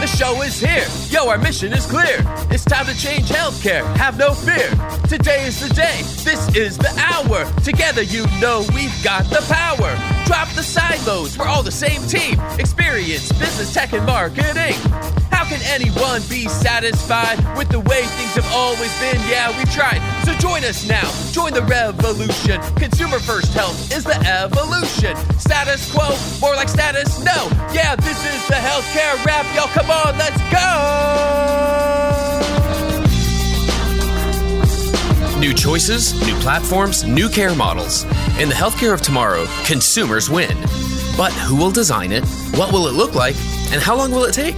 The show is here. Yo, our mission is clear. It's time to change healthcare. Have no fear. Today is the day. This is the hour. Together, you know we've got the power. Drop the silos. We're all the same team. Experience, business, tech, and marketing. How can anyone be satisfied with the way things have always been? Yeah, we've tried. So join us now. Join the revolution. Consumer first health is the evolution. Status quo, more like status no. Yeah, this is the healthcare rap. Y'all, come on, let's go. New choices, new platforms, new care models. In the healthcare of tomorrow, consumers win. But who will design it? What will it look like? And how long will it take?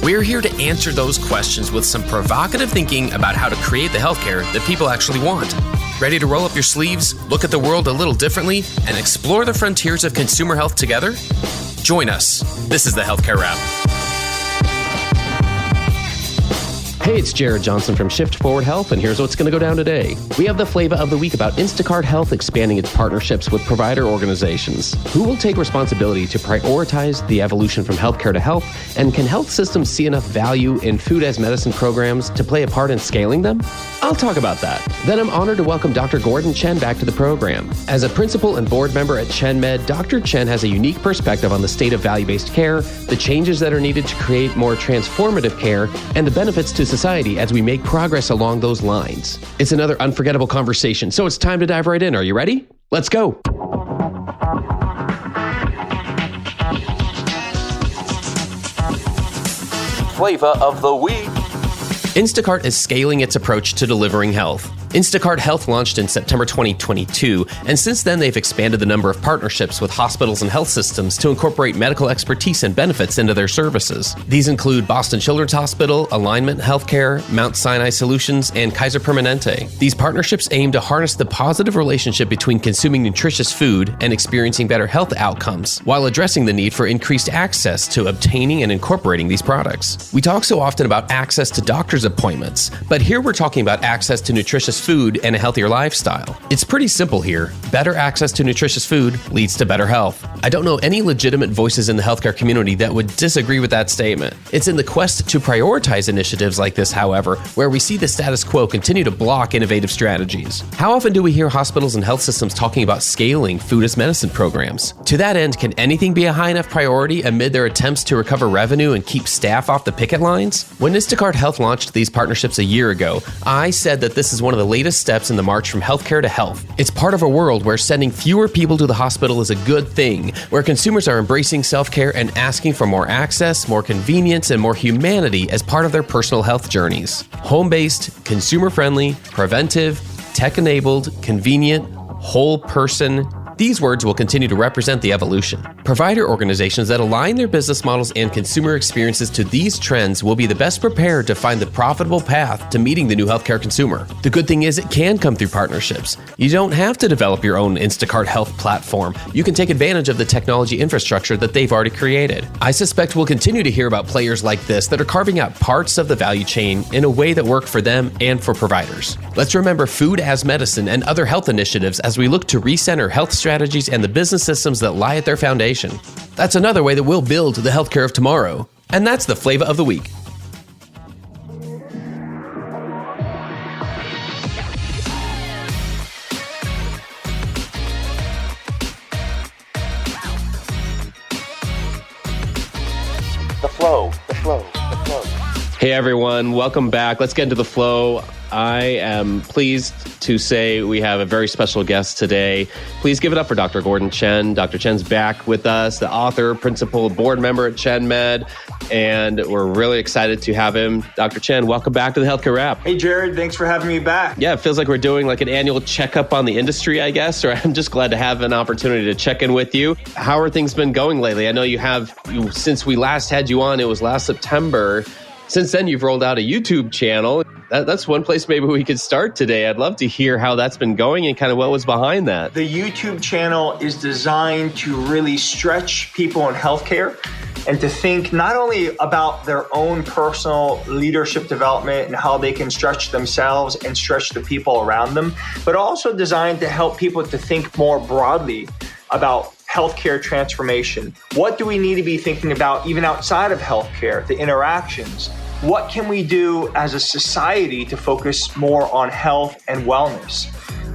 We're here to answer those questions with some provocative thinking about how to create the healthcare that people actually want. Ready to roll up your sleeves, look at the world a little differently, and explore the frontiers of consumer health together? Join us. This is the Healthcare Wrap. Hey, it's Jared Johnson from Shift Forward Health, and here's what's going to go down today. We have the Flava of the week about Instacart Health expanding its partnerships with provider organizations. Who will take responsibility to prioritize the evolution from healthcare to health? And can health systems see enough value in food as medicine programs to play a part in scaling them? I'll talk about that. Then I'm honored to welcome Dr. Chen back to the program. As a principal and board member at ChenMed, Dr. Chen has a unique perspective on the state of value-based care, the changes that are needed to create more transformative care, and the benefits to society as we make progress along those lines. It's another unforgettable conversation, so it's time to dive right in. Are you ready? Let's go. Flava of the week. Instacart is scaling its approach to delivering health. Instacart Health launched in September 2022, and since then they've expanded the number of partnerships with hospitals and health systems to incorporate medical expertise and benefits into their services. These include Boston Children's Hospital, Alignment Healthcare, Mount Sinai Solutions, and Kaiser Permanente. These partnerships aim to harness the positive relationship between consuming nutritious food and experiencing better health outcomes, while addressing the need for increased access to obtaining and incorporating these products. We talk so often about access to doctor's appointments, but here we're talking about access to nutritious food and a healthier lifestyle. It's pretty simple here. Better access to nutritious food leads to better health. I don't know any legitimate voices in the healthcare community that would disagree with that statement. It's in the quest to prioritize initiatives like this, however, where we see the status quo continue to block innovative strategies. How often do we hear hospitals and health systems talking about scaling food as medicine programs? To that end, can anything be a high enough priority amid their attempts to recover revenue and keep staff off the picket lines? When Instacart Health launched these partnerships a year ago, I said that this is one of the latest steps in the march from healthcare to health. It's part of a world where sending fewer people to the hospital is a good thing, where consumers are embracing self-care and asking for more access, more convenience, and more humanity as part of their personal health journeys. Home-based, consumer-friendly, preventive, tech-enabled, convenient, whole person. These words will continue to represent the evolution. Provider organizations that align their business models and consumer experiences to these trends will be the best prepared to find the profitable path to meeting the new healthcare consumer. The good thing is it can come through partnerships. You don't have to develop your own Instacart Health platform. You can take advantage of the technology infrastructure that they've already created. I suspect we'll continue to hear about players like this that are carving out parts of the value chain in a way that work for them and for providers. Let's remember food as medicine and other health initiatives as we look to recenter health strategies and the business systems that lie at their foundation. That's another way that we'll build the healthcare of tomorrow. And that's the Flava of the week. The flow. Hey everyone, welcome back. Let's get into the flow. I am pleased to say we have a very special guest today. Please give it up for Dr. Chen. Dr. Chen's back with us, the author, principal, board member at ChenMed, and we're really excited to have him. Dr. Chen, welcome back to the Healthcare Wrap. Hey Jared, thanks for having me back. Yeah, it feels like we're doing like an annual checkup on the industry, I guess, or I'm just glad to have an opportunity to check in with you. How are things been going lately? I know since we last had you on, it was last September. Since then, you've rolled out a YouTube channel. That's one place maybe we could start today. I'd love to hear how that's been going and kind of what was behind that. The YouTube channel is designed to really stretch people in healthcare and to think not only about their own personal leadership development and how they can stretch themselves and stretch the people around them, but also designed to help people to think more broadly about healthcare transformation? What do we need to be thinking about even outside of healthcare, the interactions? What can we do as a society to focus more on health and wellness?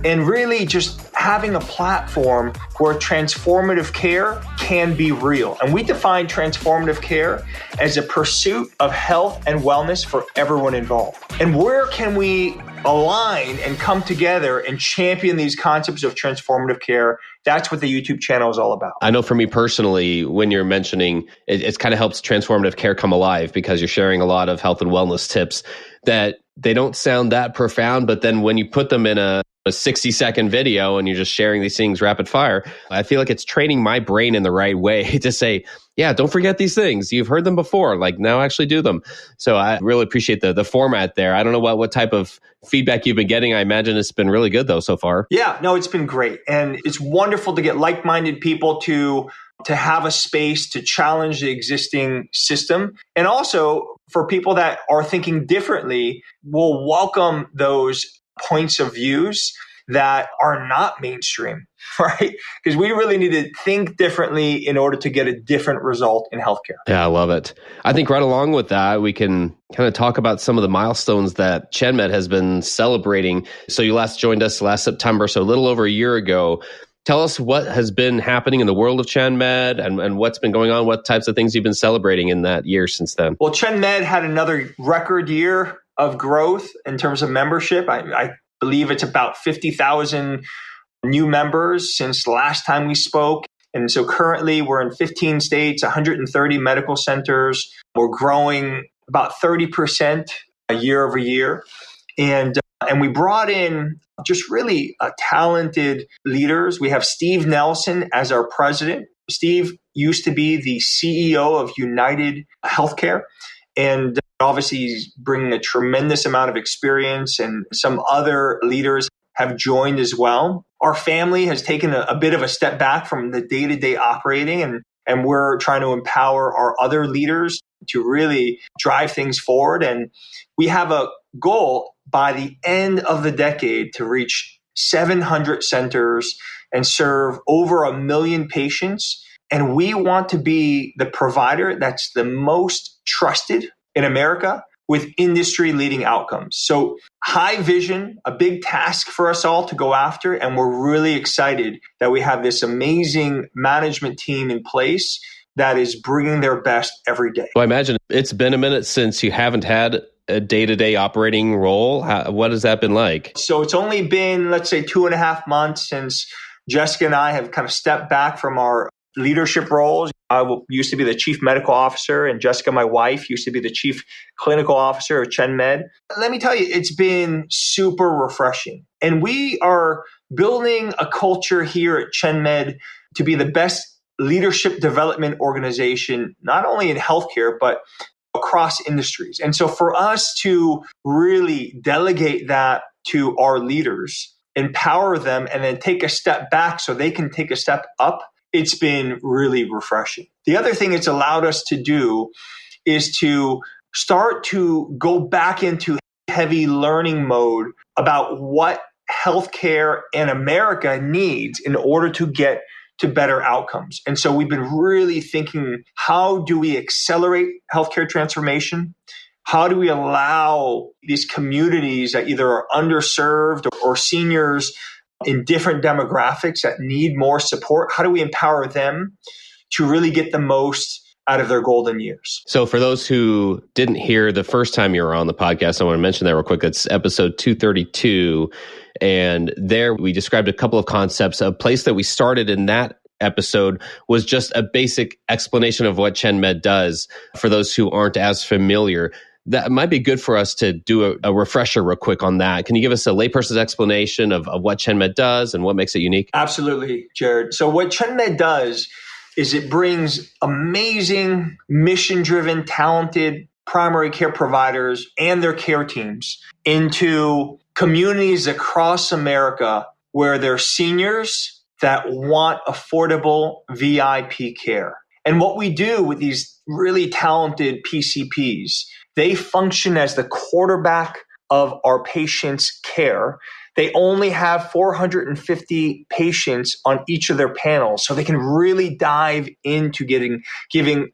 And really just having a platform where transformative care can be real. And we define transformative care as a pursuit of health and wellness for everyone involved. And where can we align and come together and champion these concepts of transformative care? That's what the YouTube channel is all about. I know for me personally, when you're mentioning, it kind of helps transformative care come alive because you're sharing a lot of health and wellness tips that they don't sound that profound, but then when you put them in a 60-second video and you're just sharing these things rapid fire, I feel like it's training my brain in the right way to say, yeah, don't forget these things. You've heard them before, like now actually do them. So I really appreciate the format there. I don't know what type of feedback you've been getting. I imagine it's been really good though so far. Yeah, no, it's been great. And it's wonderful to get like-minded people to have a space to challenge the existing system. And also for people that are thinking differently, we'll welcome those points of views that are not mainstream, right? Because we really need to think differently in order to get a different result in healthcare. Yeah, I love it. I think right along with that, we can kind of talk about some of the milestones that ChenMed has been celebrating. So you last joined us last September, so a little over a year ago. Tell us what has been happening in the world of ChenMed and what's been going on, what types of things you've been celebrating in that year since then. Well, ChenMed had another record year of growth in terms of membership. I believe it's about 50,000 new members since last time we spoke. And so currently we're in 15 states, 130 medical centers. We're growing about 30% year over year. And we brought in just really talented leaders. We have Steve Nelson as our president. Steve used to be the CEO of United Healthcare. And obviously, he's bringing a tremendous amount of experience, and some other leaders have joined as well. Our family has taken a bit of a step back from the day-to-day operating, and we're trying to empower our other leaders to really drive things forward. And we have a goal by the end of the decade to reach 700 centers and serve over 1 million patients. And we want to be the provider that's the most trusted in America with industry-leading outcomes. So high vision, a big task for us all to go after, and we're really excited that we have this amazing management team in place that is bringing their best every day. Well, I imagine it's been a minute since you haven't had a day-to-day operating role. What has that been like? So it's only been, let's say, 2.5 months since Jessica and I have kind of stepped back from our leadership roles. I used to be the chief medical officer, and Jessica, my wife, used to be the chief clinical officer of ChenMed. Let me tell you, it's been super refreshing. And we are building a culture here at ChenMed to be the best leadership development organization, not only in healthcare, but across industries. And so for us to really delegate that to our leaders, empower them, and then take a step back so they can take a step up, it's been really refreshing. The other thing it's allowed us to do is to start to go back into heavy learning mode about what healthcare and America needs in order to get to better outcomes. And so we've been really thinking, how do we accelerate healthcare transformation? How do we allow these communities that either are underserved or seniors in different demographics that need more support? How do we empower them to really get the most out of their golden years? So for those who didn't hear the first time you were on the podcast, I want to mention that real quick. That's episode 232. And there we described a couple of concepts. A place that we started in that episode was just a basic explanation of what ChenMed does for those who aren't as familiar. That might be good for us to do a refresher real quick on that. Can you give us a layperson's explanation of what ChenMed does and what makes it unique? Absolutely, Jared. So what ChenMed does is it brings amazing, mission-driven, talented primary care providers and their care teams into communities across America where there are seniors that want affordable VIP care. And what we do with these really talented PCPs, they function as the quarterback of our patients' care. They only have 450 patients on each of their panels, so they can really dive into giving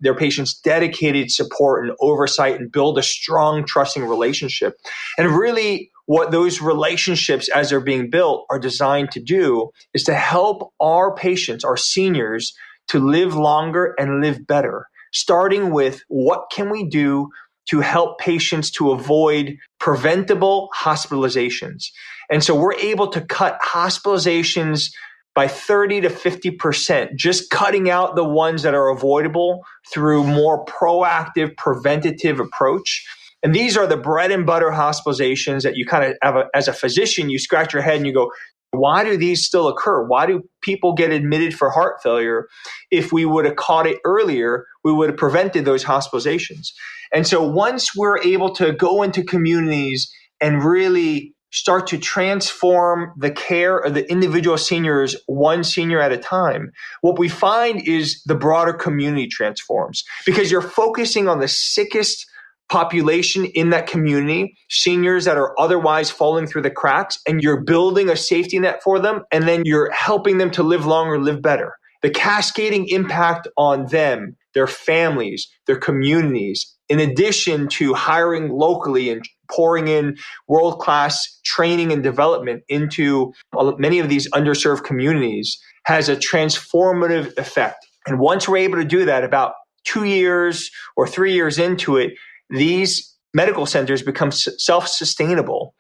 their patients dedicated support and oversight and build a strong, trusting relationship. And really, what those relationships, as they're being built, are designed to do is to help our patients, our seniors, to live longer and live better, starting with what can we do to help patients to avoid preventable hospitalizations. And so we're able to cut hospitalizations by 30 to 50%, just cutting out the ones that are avoidable through more proactive, preventative approach. And these are the bread and butter hospitalizations that you kind of have as a physician, you scratch your head and you go, why do these still occur? Why do people get admitted for heart failure? If we would have caught it earlier, we would have prevented those hospitalizations. And so once we're able to go into communities and really start to transform the care of the individual seniors, one senior at a time, what we find is the broader community transforms because you're focusing on the sickest population in that community, seniors that are otherwise falling through the cracks, and you're building a safety net for them, and then you're helping them to live longer, live better. The cascading impact on them, their families, their communities, in addition to hiring locally and pouring in world-class training and development into many of these underserved communities, has a transformative effect. And once we're able to do that, about 2 years or 3 years into it, these medical centers become self-sustainable,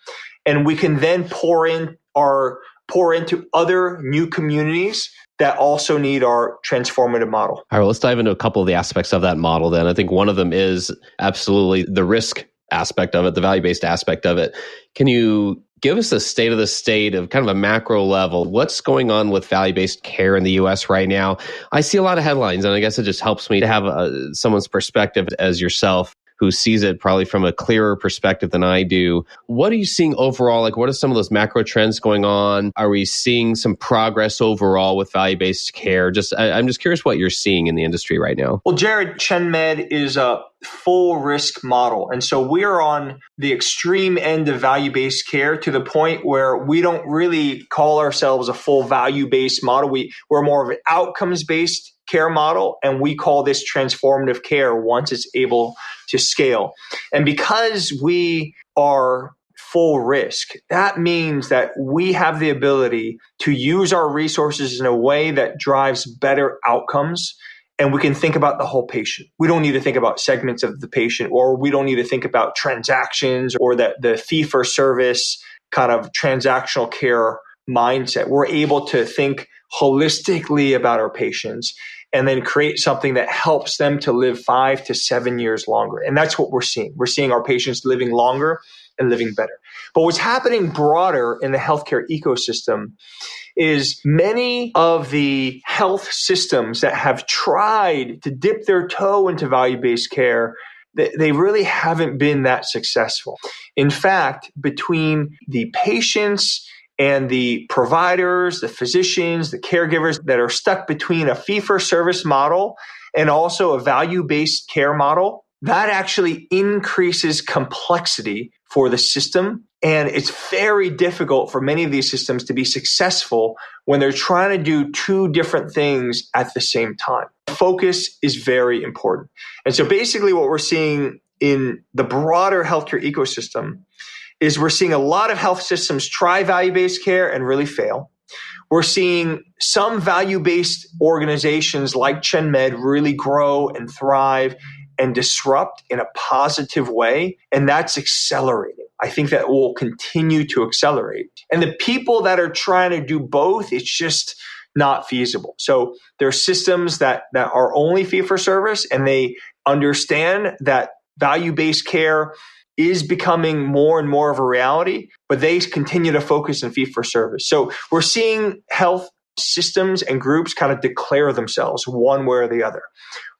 and we can then pour into other new communities that also need our transformative model. All right, well, let's dive into a couple of the aspects of that model then. I think one of them is absolutely the risk aspect of it, the value-based aspect of it. Can you give us a state of the state of kind of a macro level? What's going on with value-based care in the U.S. right now? I see a lot of headlines, and I guess it just helps me to have someone's perspective as yourself, who sees it probably from a clearer perspective than I do. What are you seeing overall? Like, what are some of those macro trends going on? Are we seeing some progress overall with value-based care? I'm just curious what you're seeing in the industry right now. Well, Jared, ChenMed is a full risk model. And so we're on the extreme end of value-based care to the point where we don't really call ourselves a full value-based model. We're more of an outcomes-based care model, and we call this transformative care once it's able to scale. And because we are full risk, that means that we have the ability to use our resources in a way that drives better outcomes. And we can think about the whole patient. We don't need to think about segments of the patient, or we don't need to think about transactions or the fee-for-service kind of transactional care mindset. We're able to think holistically about our patients and then create something that helps them to live 5 to 7 years longer. And that's what we're seeing. We're seeing our patients living longer and living better. But what's happening broader in the healthcare ecosystem is many of the health systems that have tried to dip their toe into value-based care, they really haven't been that successful. In fact, between the patients and the providers, the physicians, the caregivers that are stuck between a fee-for-service model and also a value-based care model, that actually increases complexity for the system. And it's very difficult for many of these systems to be successful when they're trying to do two different things at the same time. Focus is very important. And so basically what we're seeing in the broader healthcare ecosystem is we're seeing a lot of health systems try value-based care and really fail. We're seeing some value-based organizations like ChenMed really grow and thrive and disrupt in a positive way, and that's accelerating. I think that will continue to accelerate. And the people that are trying to do both, it's just not feasible. So there are systems that are only fee-for-service, and they understand that value-based care is becoming more and more of a reality, but they continue to focus on fee-for-service. So we're seeing health systems and groups kind of declare themselves one way or the other.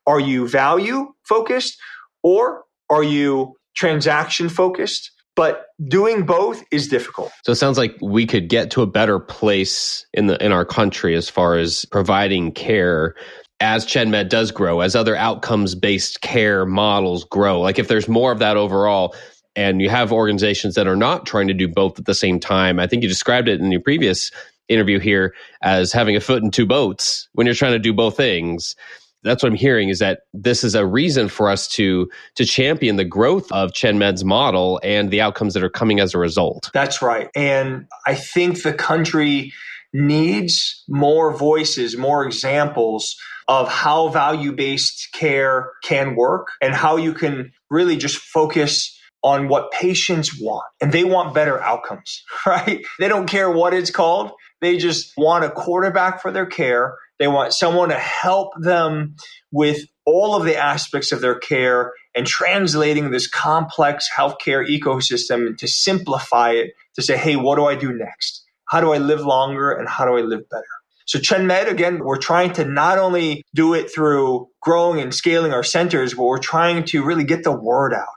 Are you value-focused or are you transaction-focused? But doing both is difficult. So it sounds like we could get to a better place in our country as far as providing care as ChenMed does grow, as other outcomes-based care models grow. Like if there's more of that overall, and you have organizations that are not trying to do both at the same time. I think you described it in your previous interview here as having a foot in two boats when you're trying to do both things. That's what I'm hearing, is that this is a reason for us to champion the growth of ChenMed's model and the outcomes that are coming as a result. That's right. And I think the country needs more voices, more examples of how value-based care can work and how you can really just focus on what patients want. And they want better outcomes, right? They don't care what it's called. They just want a quarterback for their care. They want someone to help them with all of the aspects of their care and translating this complex healthcare ecosystem to simplify it, to say, hey, what do I do next? How do I live longer and how do I live better? So ChenMed, again, we're trying to not only do it through growing and scaling our centers, but we're trying to really get the word out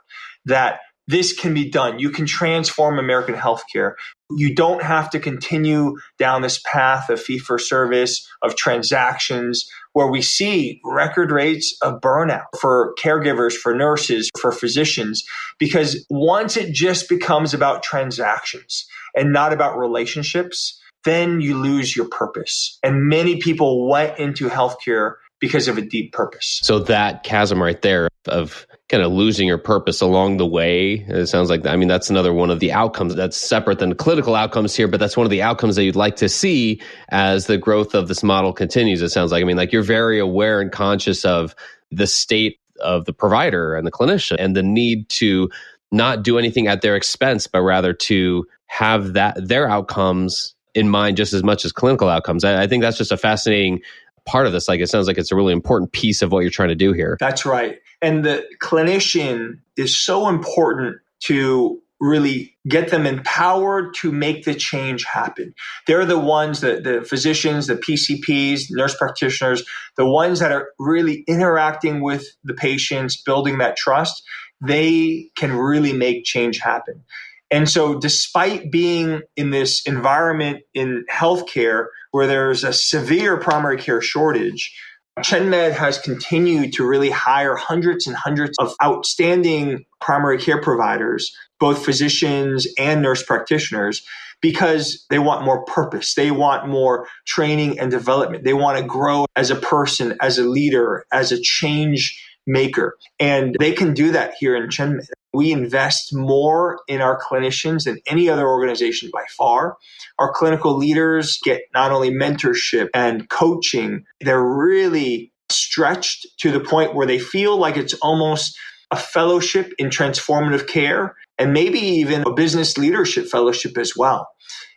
that this can be done. You can transform American healthcare. You don't have to continue down this path of fee-for-service, of transactions, where we see record rates of burnout for caregivers, for nurses, for physicians, because once it just becomes about transactions and not about relationships, then you lose your purpose. And many people went into healthcare because of a deep purpose. So that chasm right there of kind of losing your purpose along the way, it sounds like, I mean, that's another one of the outcomes that's separate than the clinical outcomes here, but that's one of the outcomes that you'd like to see as the growth of this model continues. It sounds like, I mean, like you're very aware and conscious of the state of the provider and the clinician and the need to not do anything at their expense, but rather to have their outcomes in mind just as much as clinical outcomes. I think that's just a fascinating part of this. Like, it sounds like it's a really important piece of what you're trying to do here. That's right. And the clinician is so important to really get them empowered to make the change happen. They're the ones, the physicians, the PCPs, nurse practitioners, the ones that are really interacting with the patients, building that trust. They can really make change happen. And so despite being in this environment in healthcare where there's a severe primary care shortage, ChenMed has continued to really hire hundreds and hundreds of outstanding primary care providers, both physicians and nurse practitioners, because they want more purpose. They want more training and development. They want to grow as a person, as a leader, as a change maker. And they can do that here in ChenMed. We invest more in our clinicians than any other organization by far. Our clinical leaders get not only mentorship and coaching, they're really stretched to the point where they feel like it's almost a fellowship in transformative care and maybe even a business leadership fellowship as well.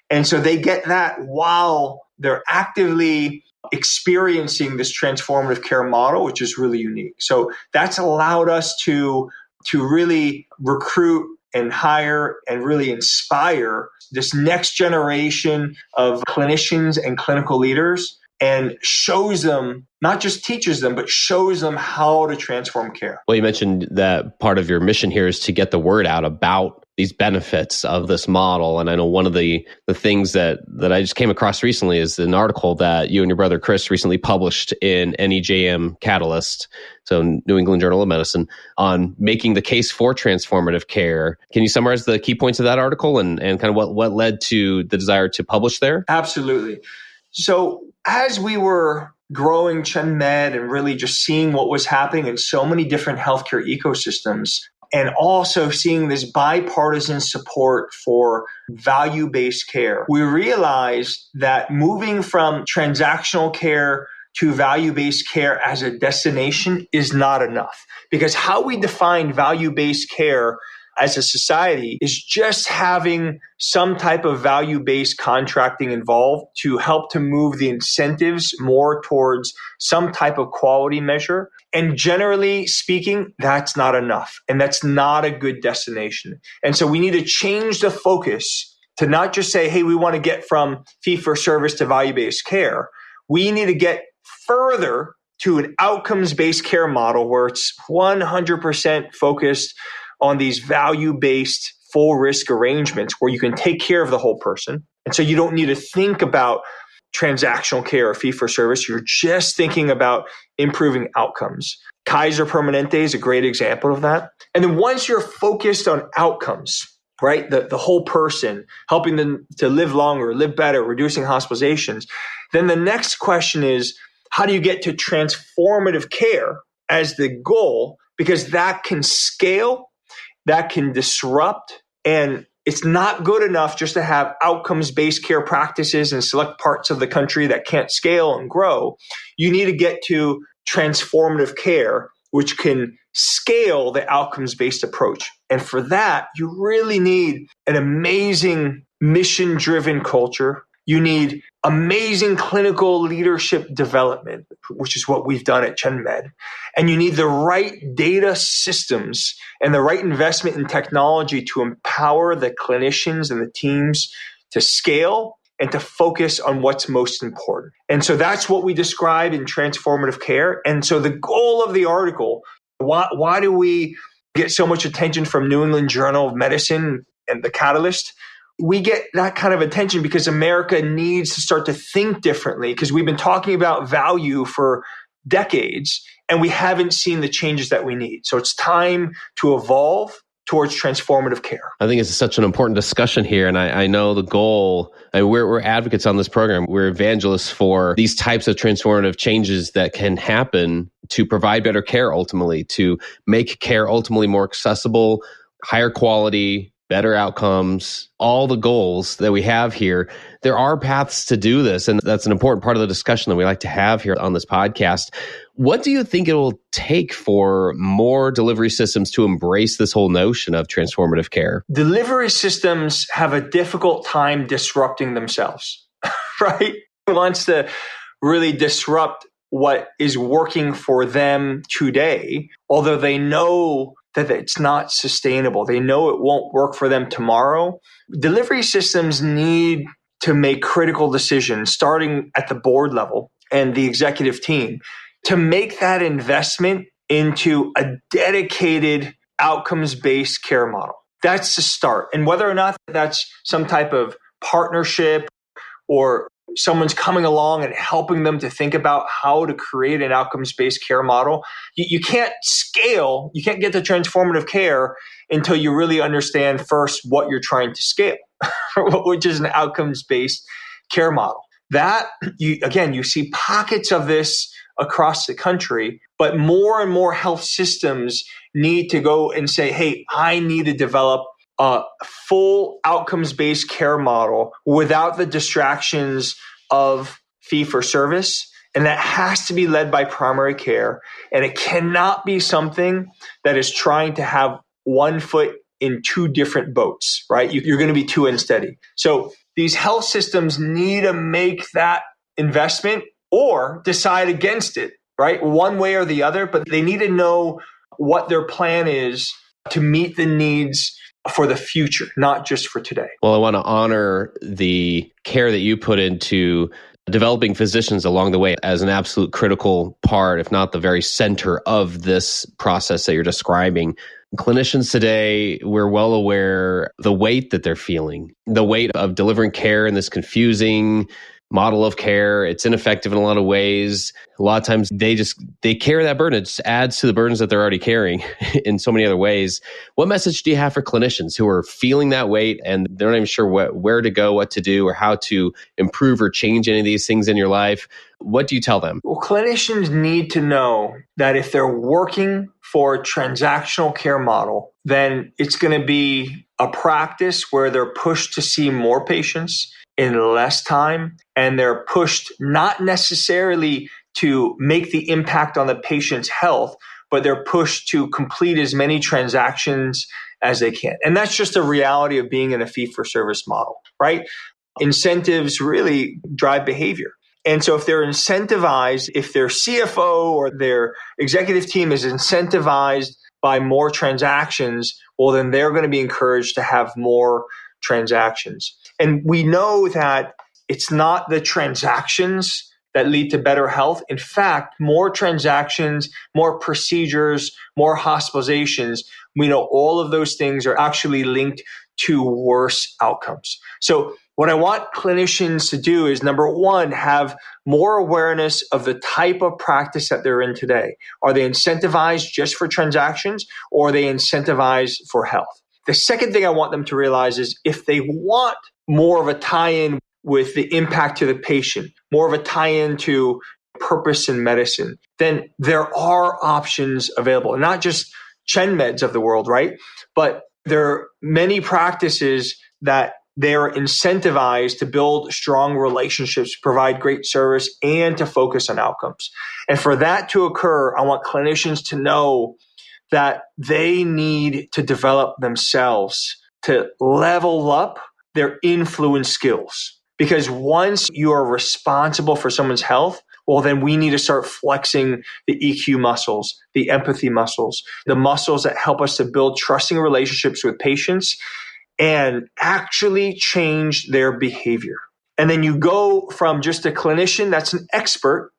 And so they get that while they're actively experiencing this transformative care model, which is really unique. So that's allowed us to really recruit and hire and really inspire this next generation of clinicians and clinical leaders, and shows them, not just teaches them, but shows them how to transform care. Well, you mentioned that part of your mission here is to get the word out about these benefits of this model. And I know one of the things that I just came across recently is an article that you and your brother Chris recently published in NEJM Catalyst, so New England Journal of Medicine, on making the case for transformative care. Can you summarize the key points of that article and kind of what led to the desire to publish there? Absolutely. So as we were growing ChenMed and really just seeing what was happening in so many different healthcare ecosystems, and also seeing this bipartisan support for value-based care, we realized that moving from transactional care to value-based care as a destination is not enough. Because how we define value-based care as a society is just having some type of value-based contracting involved to help to move the incentives more towards some type of quality measure. And generally speaking, that's not enough. And that's not a good destination. And so we need to change the focus to not just say, hey, we want to get from fee-for-service to value-based care. We need to get further to an outcomes-based care model where it's 100% focused on these value-based full risk arrangements where you can take care of the whole person. And so you don't need to think about transactional care or fee for service. You're just thinking about improving outcomes. Kaiser Permanente is a great example of that. And then once you're focused on outcomes, right, the whole person, helping them to live longer, live better, reducing hospitalizations, then the next question is, how do you get to transformative care as the goal? Because that can scale, that can disrupt, and it's not good enough just to have outcomes-based care practices in select parts of the country that can't scale and grow. You need to get to transformative care, which can scale the outcomes-based approach. And for that, you really need an amazing mission-driven culture. You need amazing clinical leadership development, which is what we've done at ChenMed. And you need the right data systems and the right investment in technology to empower the clinicians and the teams to scale and to focus on what's most important. And so that's what we describe in transformative care. And so the goal of the article, why do we get so much attention from New England Journal of Medicine and the Catalyst? We get that kind of attention because America needs to start to think differently, because we've been talking about value for decades and we haven't seen the changes that we need. So it's time to evolve towards transformative care. I think it's such an important discussion here. And I know the goal, we're advocates on this program. We're evangelists for these types of transformative changes that can happen to provide better care ultimately, to make care ultimately more accessible, higher quality, better outcomes, all the goals that we have here. There are paths to do this, and that's an important part of the discussion that we like to have here on this podcast. What do you think it will take for more delivery systems to embrace this whole notion of transformative care? Delivery systems have a difficult time disrupting themselves, right? Who wants to really disrupt what is working for them today, although they know that it's not sustainable. They know it won't work for them tomorrow. Delivery systems need to make critical decisions, starting at the board level and the executive team, to make that investment into a dedicated outcomes-based care model. That's the start. And whether or not that's some type of partnership or someone's coming along and helping them to think about how to create an outcomes-based care model, you can't scale, you can't get to transformative care until you really understand first what you're trying to scale, which is an outcomes-based care model. That, you see pockets of this across the country, but more and more health systems need to go and say, hey, I need to develop a full outcomes-based care model without the distractions of fee-for-service. And that has to be led by primary care. And it cannot be something that is trying to have one foot in two different boats, right? You're going to be too unsteady. So these health systems need to make that investment or decide against it, right? One way or the other, but they need to know what their plan is to meet the needs for the future, not just for today. Well, I want to honor the care that you put into developing physicians along the way as an absolute critical part, if not the very center of this process that you're describing. Clinicians today, we're well aware the weight that they're feeling, the weight of delivering care in this confusing model of care. It's ineffective in a lot of ways. A lot of times they carry that burden. It just adds to the burdens that they're already carrying in so many other ways. What message do you have for clinicians who are feeling that weight and they're not even sure where to go, what to do, or how to improve or change any of these things in your life? What do you tell them? Well, clinicians need to know that if they're working for a transactional care model, then it's going to be a practice where they're pushed to see more patients in less time, and they're pushed not necessarily to make the impact on the patient's health, but they're pushed to complete as many transactions as they can. And that's just a reality of being in a fee-for-service model, right? Incentives really drive behavior. And so if they're incentivized, if their CFO or their executive team is incentivized by more transactions, well, then they're going to be encouraged to have more transactions. And we know that it's not the transactions that lead to better health. In fact, more transactions, more procedures, more hospitalizations, we know all of those things are actually linked to worse outcomes. So What I want clinicians to do is, number one, have more awareness of the type of practice that they're in today. Are they incentivized just for transactions, or are they incentivized for health? The second thing I want them to realize is if they want more of a tie-in with the impact to the patient, more of a tie-in to purpose in medicine, then there are options available. Not just ChenMeds of the world, right? But there are many practices that they're incentivized to build strong relationships, provide great service, and to focus on outcomes. And for that to occur, I want clinicians to know that they need to develop themselves to level up their influence skills. Because once you are responsible for someone's health, well, then we need to start flexing the EQ muscles, the empathy muscles, the muscles that help us to build trusting relationships with patients and actually change their behavior. And then you go from just a clinician that's an expert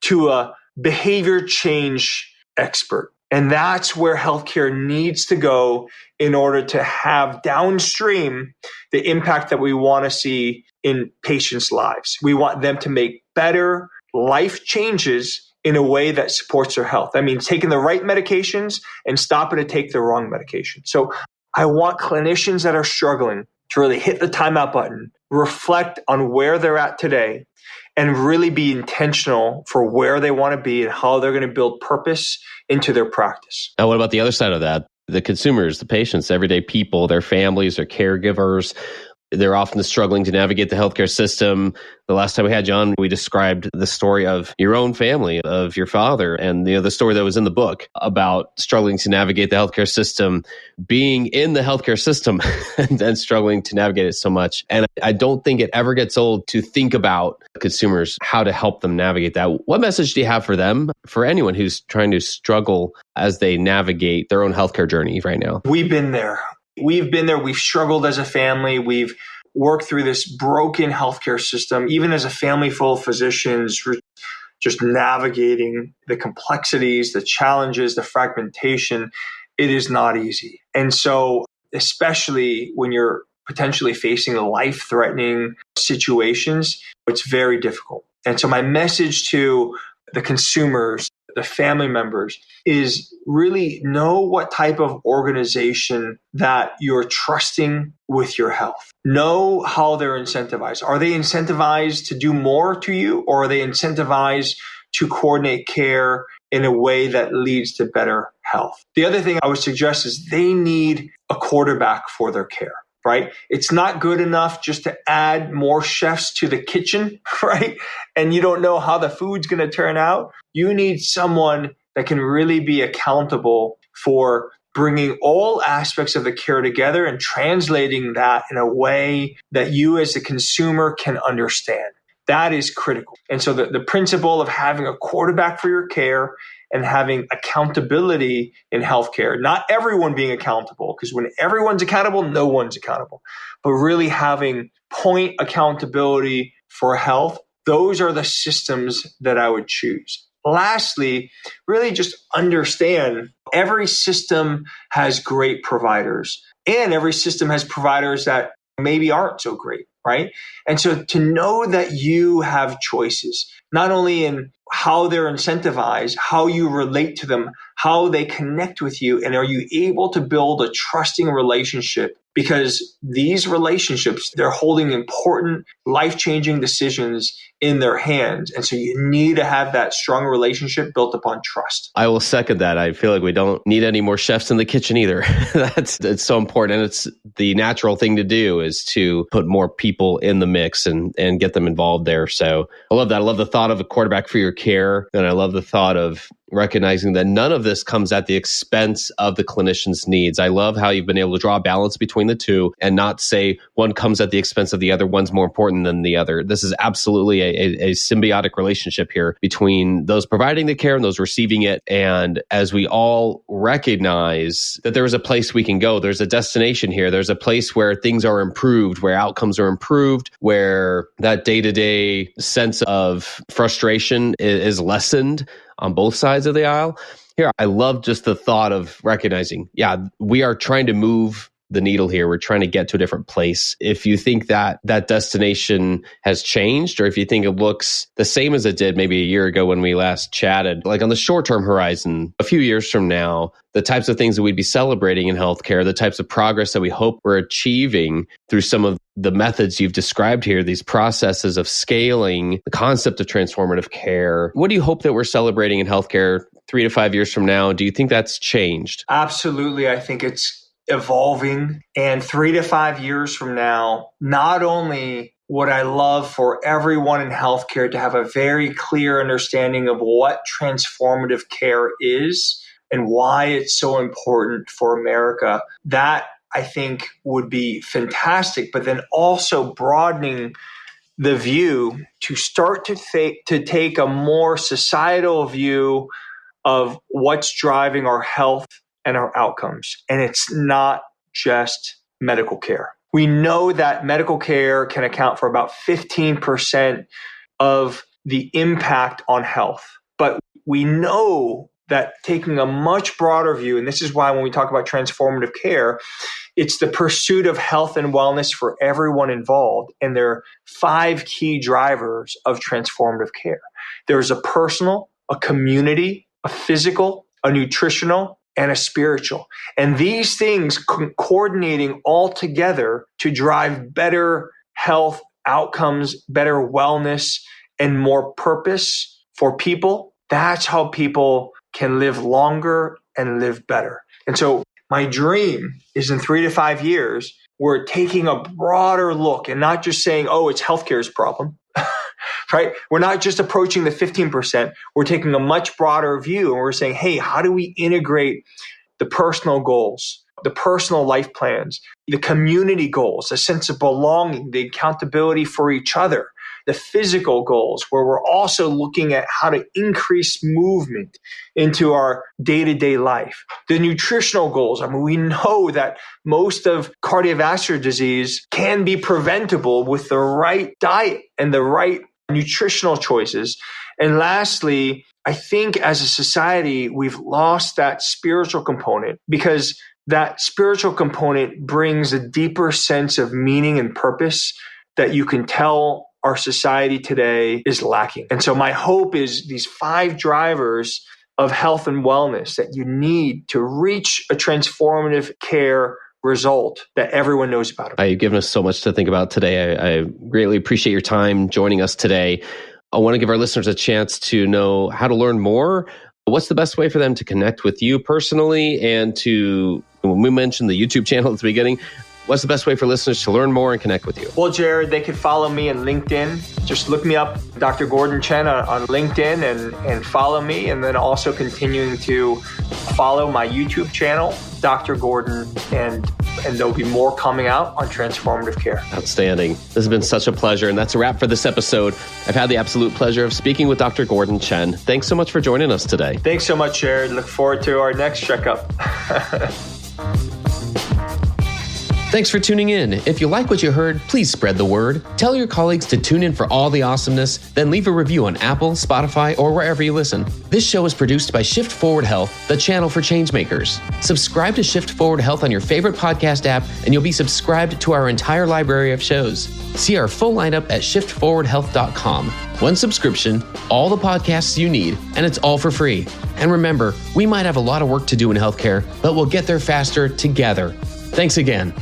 to a behavior change expert. And that's where healthcare needs to go in order to have downstream the impact that we want to see in patients' lives. We want them to make better life changes in a way that supports their health. That means taking the right medications and stopping to take the wrong medication. So I want clinicians that are struggling to really hit the timeout button, reflect on where they're at today, and really be intentional for where they want to be and how they're going to build purpose into their practice. Now, what about the other side of that? The consumers, the patients, everyday people, their families, their caregivers. They're often struggling to navigate the healthcare system. The last time we had you on, we described the story of your own family, of your father, and the story that was in the book about struggling to navigate the healthcare system, being in the healthcare system and struggling to navigate it so much. And I don't think it ever gets old to think about consumers, how to help them navigate that. What message do you have for them, for anyone who's trying to struggle as they navigate their own healthcare journey right now? We've been there. We've been there. We've struggled as a family. We've worked through this broken healthcare system, even as a family full of physicians, just navigating the complexities, the challenges, the fragmentation. It is not easy. And so, especially when you're potentially facing life-threatening situations, it's very difficult. And so my message to the consumers, the family members, is really know what type of organization that you're trusting with your health. Know how they're incentivized. Are they incentivized to do more to you, or are they incentivized to coordinate care in a way that leads to better health? The other thing I would suggest is they need a quarterback for their care. Right? It's not good enough just to add more chefs to the kitchen, right? And you don't know how the food's going to turn out. You need someone that can really be accountable for bringing all aspects of the care together and translating that in a way that you as a consumer can understand. That is critical. And so the principle of having a quarterback for your care and having accountability in healthcare, not everyone being accountable, because when everyone's accountable, no one's accountable, but really having point accountability for health, those are the systems that I would choose. Lastly, really just understand every system has great providers, and every system has providers that maybe aren't so great, right? And so to know that you have choices, not only in how they're incentivized, how you relate to them, how they connect with you, and are you able to build a trusting relationship? Because these relationships, they're holding important, life-changing decisions in their hands. And so you need to have that strong relationship built upon trust. I will second that. I feel like we don't need any more chefs in the kitchen either. It's so important. And it's the natural thing to do, is to put more people in the mix and get them involved there. So I love that. I love the thought of a quarterback for your care. And I love the thought of recognizing that none of this comes at the expense of the clinician's needs. I love how you've been able to draw a balance between the two and not say one comes at the expense of the other, one's more important than the other. This is absolutely a symbiotic relationship here between those providing the care and those receiving it. And as we all recognize that there is a place we can go, there's a destination here, there's a place where things are improved, where outcomes are improved, where that day-to-day sense of frustration is lessened on both sides of the aisle. Here, I love just the thought of recognizing, we are trying to move the needle here. We're trying to get to a different place. If you think that that destination has changed, or if you think it looks the same as it did maybe a year ago when we last chatted, like on the short-term horizon, a few years from now, the types of things that we'd be celebrating in healthcare, the types of progress that we hope we're achieving through some of the methods you've described here, these processes of scaling, the concept of transformative care. What do you hope that we're celebrating in healthcare 3 to 5 years from now? Do you think that's changed? Absolutely. I think it's evolving. And 3 to 5 years from now, not only would I love for everyone in healthcare to have a very clear understanding of what transformative care is and why it's so important for America, that I think would be fantastic, but then also broadening the view to start to take a more societal view of what's driving our health and our outcomes. And it's not just medical care. We know that medical care can account for about 15% of the impact on health. But we know that taking a much broader view, and this is why when we talk about transformative care, it's the pursuit of health and wellness for everyone involved. And there are 5 key drivers of transformative care. There's a personal, a community, a physical, a nutritional, and a spiritual. And these things coordinating all together to drive better health outcomes, better wellness, and more purpose for people. That's how people can live longer and live better. And so my dream is in 3 to 5 years, we're taking a broader look and not just saying, oh, it's healthcare's problem, right? We're not just approaching the 15%. We're taking a much broader view and we're saying, hey, how do we integrate the personal goals, the personal life plans, the community goals, the sense of belonging, the accountability for each other, the physical goals, where we're also looking at how to increase movement into our day-to-day life. The nutritional goals, I mean, we know that most of cardiovascular disease can be preventable with the right diet and the right nutritional choices. And lastly, I think as a society, we've lost that spiritual component because that spiritual component brings a deeper sense of meaning and purpose that you can tell our society today is lacking. And so my hope is these 5 drivers of health and wellness that you need to reach a transformative care result that everyone knows about. You've given us so much to think about today. I greatly appreciate your time joining us today. I want to give our listeners a chance to know how to learn more. What's the best way for them to connect with you personally and to, when we mentioned the YouTube channel at the beginning, what's the best way for listeners to learn more and connect with you? Well, Jared, they could follow me on LinkedIn. Just look me up, Dr. Gordon Chen on LinkedIn and follow me. And then also continuing to follow my YouTube channel, Dr. Gordon, and there'll be more coming out on transformative care. Outstanding. This has been such a pleasure. And that's a wrap for this episode. I've had the absolute pleasure of speaking with Dr. Gordon Chen. Thanks so much for joining us today. Thanks so much, Jared. Look forward to our next checkup. Thanks for tuning in. If you like what you heard, please spread the word. Tell your colleagues to tune in for all the awesomeness, then leave a review on Apple, Spotify, or wherever you listen. This show is produced by Shift Forward Health, the channel for changemakers. Subscribe to Shift Forward Health on your favorite podcast app, and you'll be subscribed to our entire library of shows. See our full lineup at shiftforwardhealth.com. One subscription, all the podcasts you need, and it's all for free. And remember, we might have a lot of work to do in healthcare, but we'll get there faster together. Thanks again.